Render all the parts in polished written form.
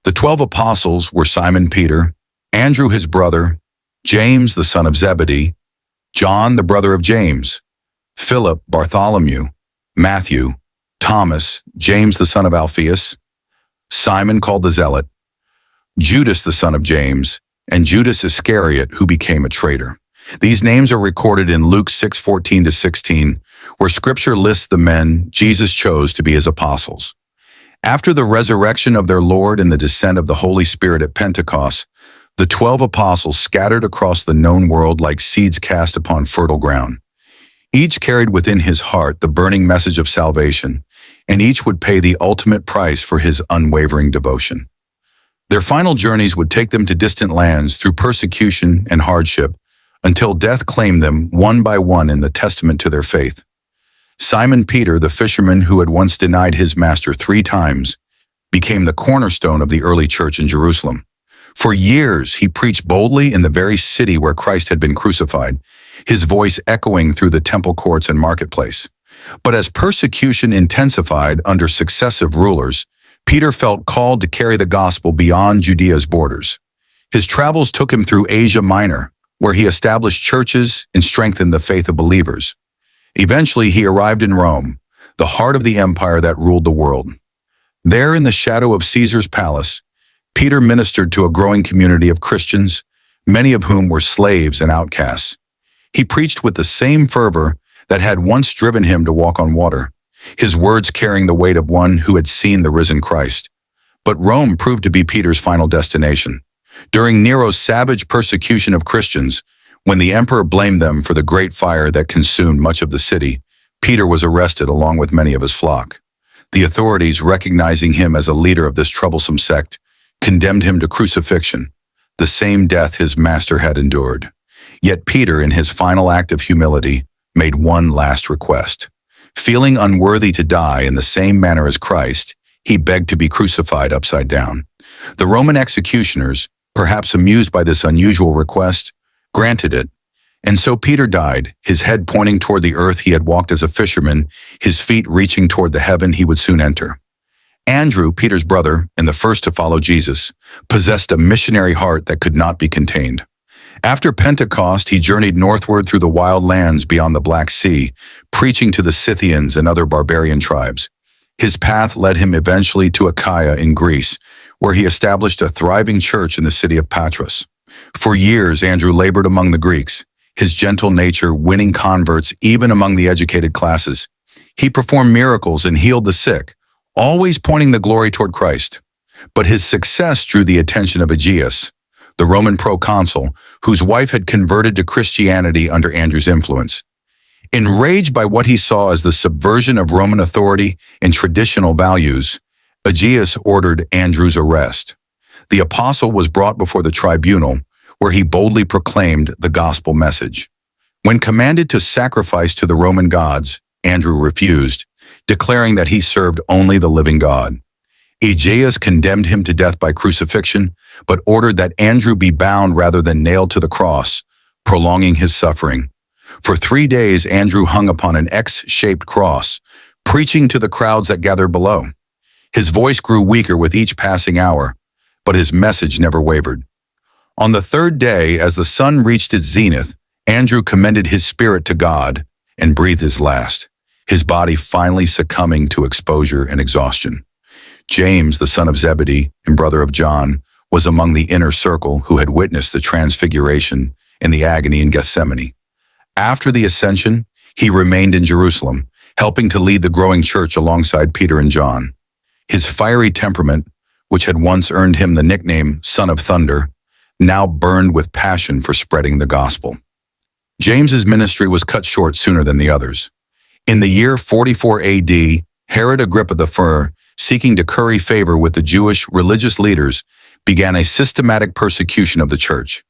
The 12 apostles were Simon Peter, Andrew his brother, James the son of Zebedee, John the brother of James, Philip, Bartholomew, Matthew, Thomas, James the son of Alphaeus, Simon called the Zealot, Judas the son of James, and Judas Iscariot, who became a traitor. These names are recorded in Luke 6:14-16, where Scripture lists the men Jesus chose to be his apostles. After the resurrection of their Lord and the descent of the Holy Spirit at Pentecost, the 12 apostles scattered across the known world like seeds cast upon fertile ground. Each carried within his heart the burning message of salvation, and each would pay the ultimate price for his unwavering devotion. Their final journeys would take them to distant lands through persecution and hardship, until death claimed them one by one in the testament to their faith. Simon Peter, the fisherman who had once denied his master 3 times, became the cornerstone of the early church in Jerusalem. For years, he preached boldly in the very city where Christ had been crucified, his voice echoing through the temple courts and marketplace. But as persecution intensified under successive rulers, Peter felt called to carry the gospel beyond Judea's borders. His travels took him through Asia Minor, where he established churches and strengthened the faith of believers. Eventually, he arrived in Rome, the heart of the empire that ruled the world. There, in the shadow of Caesar's palace, Peter ministered to a growing community of Christians, many of whom were slaves and outcasts. He preached with the same fervor that had once driven him to walk on water, his words carrying the weight of one who had seen the risen Christ. But Rome proved to be Peter's final destination. During Nero's savage persecution of Christians, when the emperor blamed them for the great fire that consumed much of the city, Peter was arrested along with many of his flock. The authorities, recognizing him as a leader of this troublesome sect, condemned him to crucifixion, the same death his master had endured. Yet Peter, in his final act of humility, made one last request. Feeling unworthy to die in the same manner as Christ, he begged to be crucified upside down. The Roman executioners, perhaps amused by this unusual request, granted it, and so Peter died, his head pointing toward the earth he had walked as a fisherman, his feet reaching toward the heaven he would soon enter. Andrew, Peter's brother, and the first to follow Jesus, possessed a missionary heart that could not be contained. After Pentecost, he journeyed northward through the wild lands beyond the Black Sea, preaching to the Scythians and other barbarian tribes. His path led him eventually to Achaia in Greece, where he established a thriving church in the city of Patras. For years, Andrew labored among the Greeks, his gentle nature winning converts even among the educated classes. He performed miracles and healed the sick, always pointing the glory toward Christ. But his success drew the attention of Aegeus, the Roman proconsul, whose wife had converted to Christianity under Andrew's influence. Enraged by what he saw as the subversion of Roman authority and traditional values, Aegeus ordered Andrew's arrest. The apostle was brought before the tribunal, where he boldly proclaimed the gospel message. When commanded to sacrifice to the Roman gods, Andrew refused, declaring that he served only the living God. Aegeus condemned him to death by crucifixion, but ordered that Andrew be bound rather than nailed to the cross, prolonging his suffering. For 3 days, Andrew hung upon an X-shaped cross, preaching to the crowds that gathered below. His voice grew weaker with each passing hour, but his message never wavered. On the 3rd day, as the sun reached its zenith, Andrew commended his spirit to God and breathed his last, his body finally succumbing to exposure and exhaustion. James, the son of Zebedee and brother of John, was among the inner circle who had witnessed the transfiguration and the agony in Gethsemane. After the ascension, he remained in Jerusalem, helping to lead the growing church alongside Peter and John. His fiery temperament, which had once earned him the nickname Son of Thunder, now burned with passion for spreading the gospel. James's ministry was cut short sooner than the others. In the year 44 AD, Herod Agrippa I, seeking to curry favor with the Jewish religious leaders, began a systematic persecution of the church.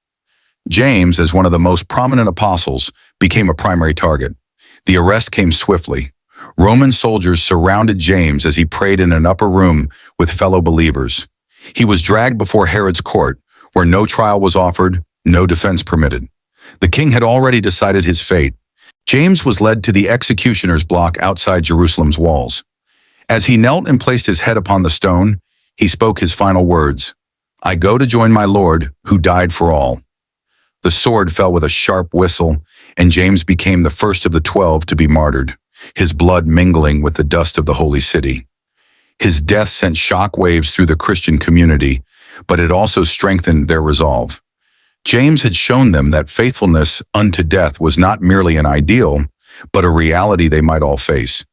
James, as one of the most prominent apostles, became a primary target. The arrest came swiftly. Roman soldiers surrounded James as he prayed in an upper room with fellow believers. He was dragged before Herod's court, where no trial was offered, no defense permitted. The king had already decided his fate. James was led to the executioner's block outside Jerusalem's walls. As he knelt and placed his head upon the stone, he spoke his final words, "I go to join my Lord, who died for all." The sword fell with a sharp whistle, and James became the first of the 12 to be martyred, his blood mingling with the dust of the holy city. His death sent shock waves through the Christian community, but it also strengthened their resolve. James had shown them that faithfulness unto death was not merely an ideal, but a reality they might all face.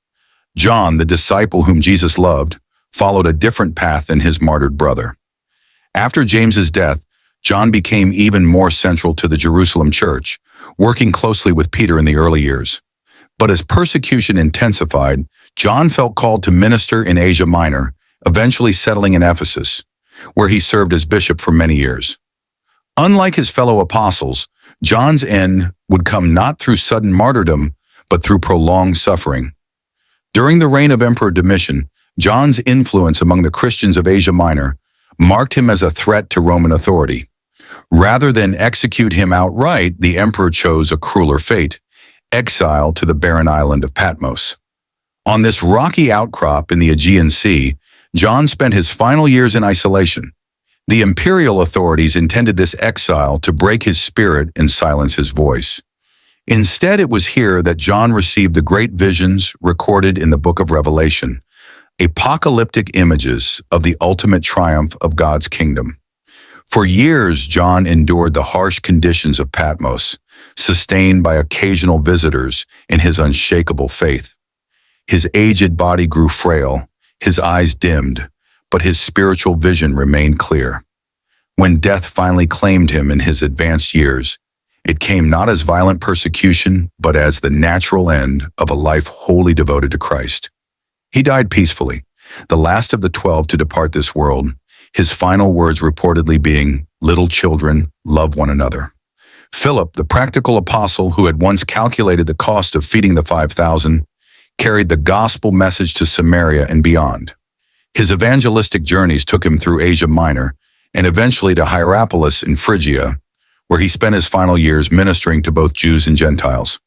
John, the disciple whom Jesus loved, followed a different path than his martyred brother. After James's death, John became even more central to the Jerusalem church, working closely with Peter in the early years. But as persecution intensified, John felt called to minister in Asia Minor, eventually settling in Ephesus, where he served as bishop for many years. Unlike his fellow apostles, John's end would come not through sudden martyrdom, but through prolonged suffering. During the reign of Emperor Domitian, John's influence among the Christians of Asia Minor marked him as a threat to Roman authority. Rather than execute him outright, the emperor chose a crueler fate: exile to the barren island of Patmos. On this rocky outcrop in the Aegean Sea, John spent his final years in isolation. The imperial authorities intended this exile to break his spirit and silence his voice. Instead, it was here that John received the great visions recorded in the book of Revelation, apocalyptic images of the ultimate triumph of God's kingdom. For years, John endured the harsh conditions of Patmos, sustained by occasional visitors in his unshakable faith. His aged body grew frail, his eyes dimmed, but his spiritual vision remained clear. When death finally claimed him in his advanced years, it came not as violent persecution, but as the natural end of a life wholly devoted to Christ. He died peacefully, the last of the 12 to depart this world, his final words reportedly being, "Little children, love one another." Philip, the practical apostle who had once calculated the cost of feeding the 5,000, carried the gospel message to Samaria and beyond. His evangelistic journeys took him through Asia Minor and eventually to Hierapolis in Phrygia, where he spent his final years ministering to both Jews and Gentiles.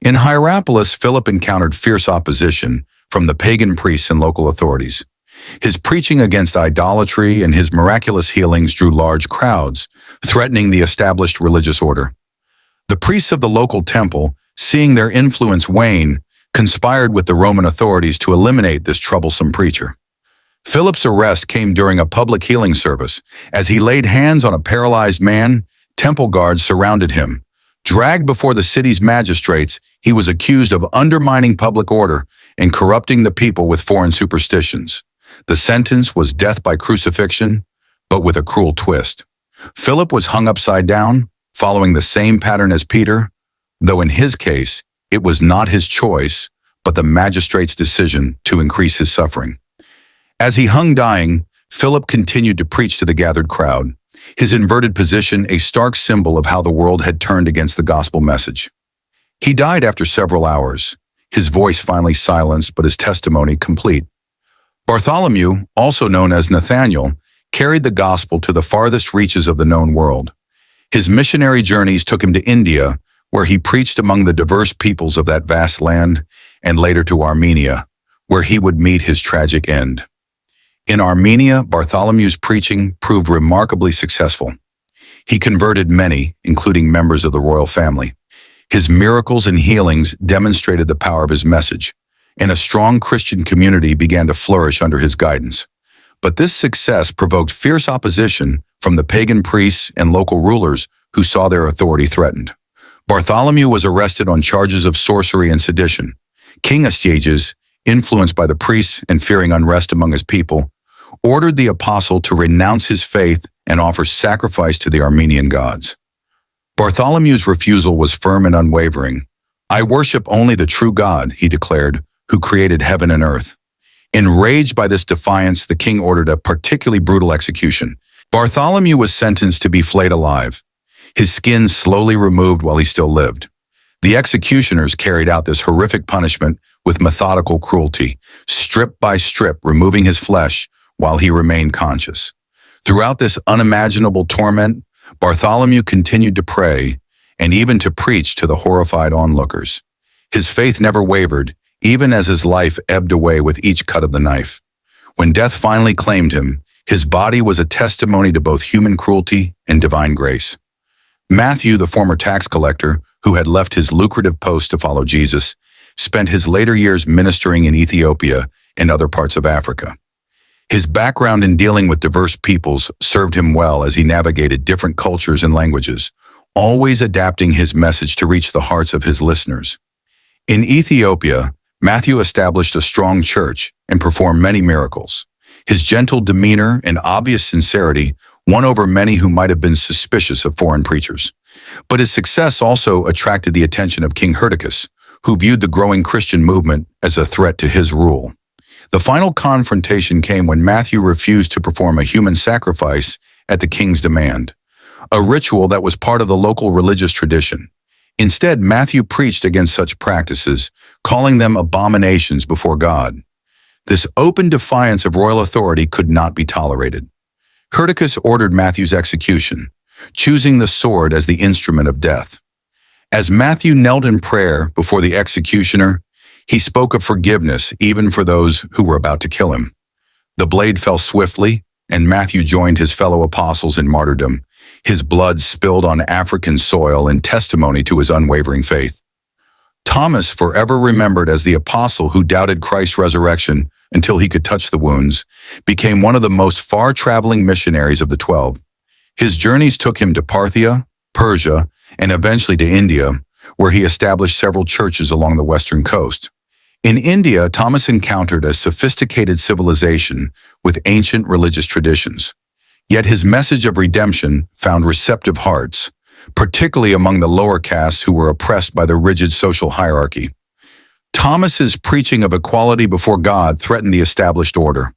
In Hierapolis, Philip encountered fierce opposition from the pagan priests and local authorities. His preaching against idolatry and his miraculous healings drew large crowds, threatening the established religious order. The priests of the local temple, seeing their influence wane, conspired with the Roman authorities to eliminate this troublesome preacher. Philip's arrest came during a public healing service. As he laid hands on a paralyzed man, temple guards surrounded him. Dragged before the city's magistrates, he was accused of undermining public order and corrupting the people with foreign superstitions. The sentence was death by crucifixion, but with a cruel twist. Philip was hung upside down, following the same pattern as Peter, though in his case, it was not his choice, but the magistrate's decision to increase his suffering. As he hung dying, Philip continued to preach to the gathered crowd, his inverted position a stark symbol of how the world had turned against the gospel message. He died after several hours, his voice finally silenced but his testimony complete. Bartholomew, also known as Nathanael, carried the gospel to the farthest reaches of the known world. His missionary journeys took him to India, where he preached among the diverse peoples of that vast land, and later to Armenia, where he would meet his tragic end. In Armenia, Bartholomew's preaching proved remarkably successful. He converted many, including members of the royal family. His miracles and healings demonstrated the power of his message, and a strong Christian community began to flourish under his guidance. But this success provoked fierce opposition from the pagan priests and local rulers who saw their authority threatened. Bartholomew was arrested on charges of sorcery and sedition. King Astyages, influenced by the priests and fearing unrest among his people, ordered the apostle to renounce his faith and offer sacrifice to the Armenian gods. Bartholomew's refusal was firm and unwavering. "I worship only the true God," he declared, "who created heaven and earth." Enraged by this defiance, the king ordered a particularly brutal execution. Bartholomew was sentenced to be flayed alive, his skin slowly removed while he still lived. The executioners carried out this horrific punishment with methodical cruelty, strip by strip removing his flesh while he remained conscious. Throughout this unimaginable torment, Bartholomew continued to pray and even to preach to the horrified onlookers. His faith never wavered, even as his life ebbed away with each cut of the knife. When death finally claimed him, his body was a testimony to both human cruelty and divine grace. Matthew, the former tax collector, who had left his lucrative post to follow Jesus, spent his later years ministering in Ethiopia and other parts of Africa. His background in dealing with diverse peoples served him well as he navigated different cultures and languages, always adapting his message to reach the hearts of his listeners. In Ethiopia, Matthew established a strong church and performed many miracles. His gentle demeanor and obvious sincerity won over many who might have been suspicious of foreign preachers. But his success also attracted the attention of King Hyrcanus, who viewed the growing Christian movement as a threat to his rule. The final confrontation came when Matthew refused to perform a human sacrifice at the king's demand, a ritual that was part of the local religious tradition. Instead, Matthew preached against such practices, calling them abominations before God. This open defiance of royal authority could not be tolerated. Hyrcanus ordered Matthew's execution, choosing the sword as the instrument of death. As Matthew knelt in prayer before the executioner, he spoke of forgiveness even for those who were about to kill him. The blade fell swiftly, and Matthew joined his fellow apostles in martyrdom, his blood spilled on African soil in testimony to his unwavering faith. Thomas, forever remembered as the apostle who doubted Christ's resurrection until he could touch the wounds, became one of the most far-traveling missionaries of the 12. His journeys took him to Parthia, Persia, and eventually to India, where he established several churches along the western coast. In India, Thomas encountered a sophisticated civilization with ancient religious traditions. Yet his message of redemption found receptive hearts, particularly among the lower castes who were oppressed by the rigid social hierarchy. Thomas's preaching of equality before God threatened the established order.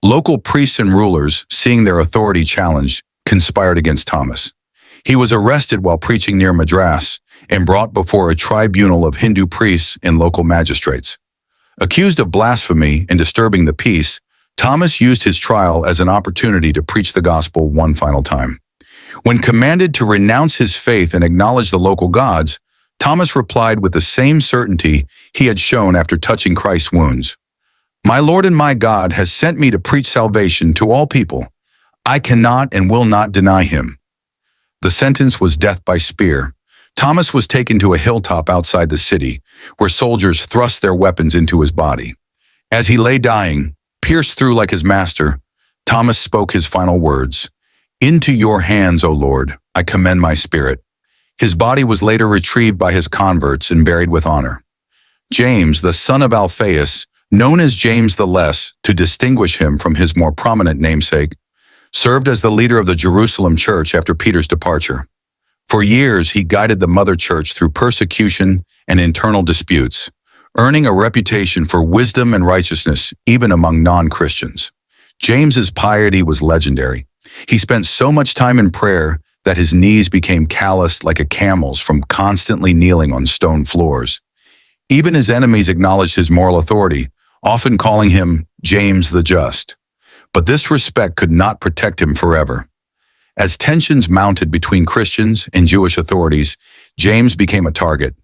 Local priests and rulers, seeing their authority challenged, conspired against Thomas. He was arrested while preaching near Madras and brought before a tribunal of Hindu priests and local magistrates. Accused of blasphemy and disturbing the peace, Thomas used his trial as an opportunity to preach the gospel one final time. When commanded to renounce his faith and acknowledge the local gods, Thomas replied with the same certainty he had shown after touching Christ's wounds. "My Lord and my God has sent me to preach salvation to all people. I cannot and will not deny him." The sentence was death by spear. Thomas was taken to a hilltop outside the city, where soldiers thrust their weapons into his body. As he lay dying, pierced through like his master, Thomas spoke his final words, "Into your hands, O Lord, I commend my spirit." His body was later retrieved by his converts and buried with honor. James, the son of Alphaeus, known as James the Less to distinguish him from his more prominent namesake, served as the leader of the Jerusalem church after Peter's departure. For years, he guided the mother church through persecution and internal disputes, earning a reputation for wisdom and righteousness even among non-Christians. James's piety was legendary. He spent so much time in prayer that his knees became calloused like a camel's from constantly kneeling on stone floors. Even his enemies acknowledged his moral authority, often calling him James the Just. But this respect could not protect him forever. As tensions mounted between Christians and Jewish authorities, James became a target.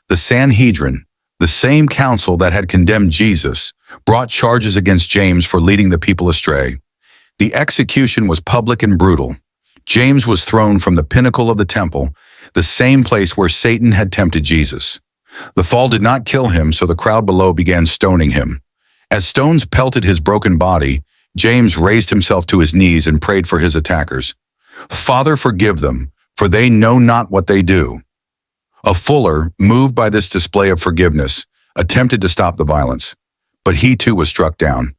The Sanhedrin, the same council that had condemned Jesus, brought charges against James for leading the people astray. The execution was public and brutal. James was thrown from the pinnacle of the temple, the same place where Satan had tempted Jesus. The fall did not kill him, so the crowd below began stoning him. As stones pelted his broken body, James raised himself to his knees and prayed for his attackers. "Father, forgive them, for they know not what they do." A fuller, moved by this display of forgiveness, attempted to stop the violence, but he too was struck down.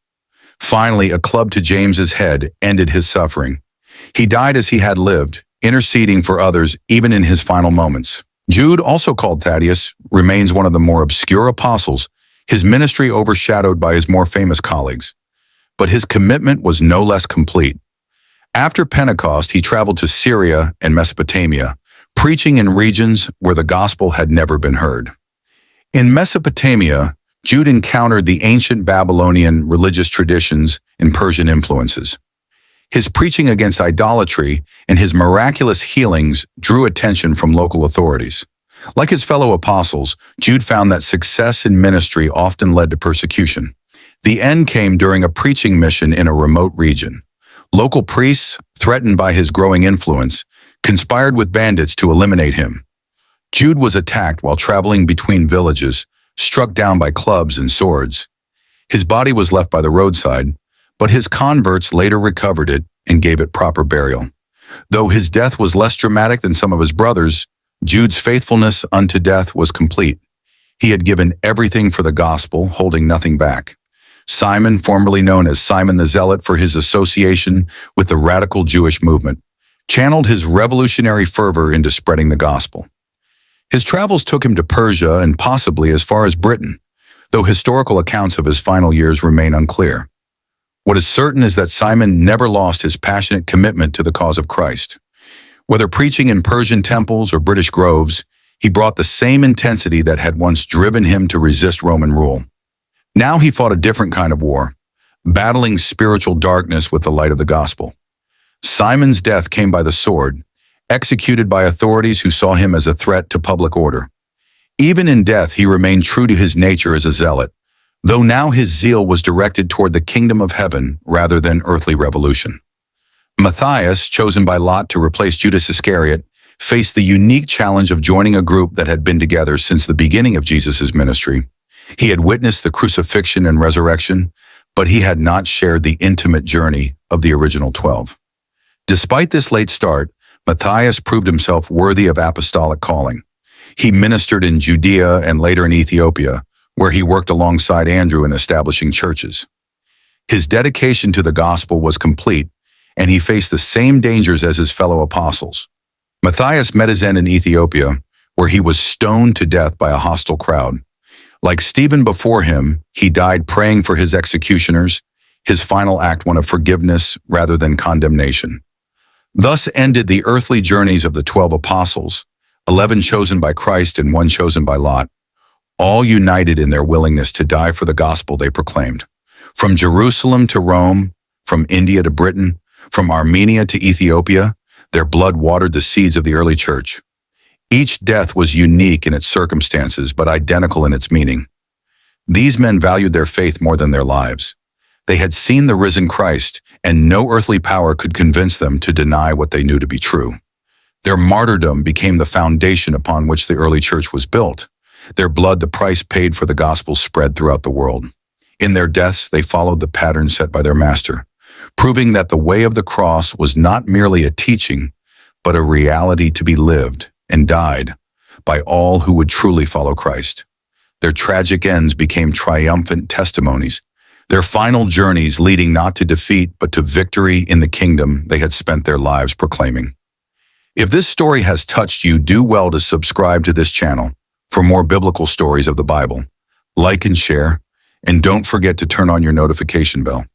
Finally, a club to James's head ended his suffering. He died as he had lived, interceding for others even in his final moments. Jude, also called Thaddeus, remains one of the more obscure apostles, his ministry overshadowed by his more famous colleagues. But his commitment was no less complete. After Pentecost, he traveled to Syria and Mesopotamia, preaching in regions where the gospel had never been heard. In Mesopotamia, Jude encountered the ancient Babylonian religious traditions and Persian influences. His preaching against idolatry and his miraculous healings drew attention from local authorities. Like his fellow apostles, Jude found that success in ministry often led to persecution. The end came during a preaching mission in a remote region. Local priests, threatened by his growing influence, conspired with bandits to eliminate him. Jude was attacked while traveling between villages, struck down by clubs and swords. His body was left by the roadside, but his converts later recovered it and gave it proper burial. Though his death was less dramatic than some of his brothers, Jude's faithfulness unto death was complete. He had given everything for the gospel, holding nothing back. Simon, formerly known as Simon the Zealot for his association with the radical Jewish movement, channeled his revolutionary fervor into spreading the gospel. His travels took him to Persia and possibly as far as Britain, though historical accounts of his final years remain unclear. What is certain is that Simon never lost his passionate commitment to the cause of Christ. Whether preaching in Persian temples or British groves, he brought the same intensity that had once driven him to resist Roman rule. Now he fought a different kind of war, battling spiritual darkness with the light of the gospel. Simon's death came by the sword, executed by authorities who saw him as a threat to public order. Even in death, he remained true to his nature as a zealot, though now his zeal was directed toward the kingdom of heaven rather than earthly revolution. Matthias, chosen by Lot to replace Judas Iscariot, faced the unique challenge of joining a group that had been together since the beginning of Jesus' ministry. He had witnessed the crucifixion and resurrection, but he had not shared the intimate journey of the original 12. Despite this late start, Matthias proved himself worthy of apostolic calling. He ministered in Judea and later in Ethiopia, where he worked alongside Andrew in establishing churches. His dedication to the gospel was complete, and he faced the same dangers as his fellow apostles. Matthias met his end in Ethiopia, where he was stoned to death by a hostile crowd. Like Stephen before him, he died praying for his executioners, his final act one of forgiveness rather than condemnation. Thus ended the earthly journeys of the 12 apostles, 11 chosen by Christ and 1 chosen by Lot, all united in their willingness to die for the gospel they proclaimed. From Jerusalem to Rome, from India to Britain, from Armenia to Ethiopia, their blood watered the seeds of the early church. Each death was unique in its circumstances, but identical in its meaning. These men valued their faith more than their lives. They had seen the risen Christ, and no earthly power could convince them to deny what they knew to be true. Their martyrdom became the foundation upon which the early church was built. Their blood, the price paid for the gospel, spread throughout the world. In their deaths, they followed the pattern set by their master, proving that the way of the cross was not merely a teaching, but a reality to be lived and died by all who would truly follow Christ. Their tragic ends became triumphant testimonies, their final journeys leading not to defeat but to victory in the kingdom they had spent their lives proclaiming. If this story has touched you, do well to subscribe to this channel for more biblical stories of the Bible. Like and share, and don't forget to turn on your notification bell.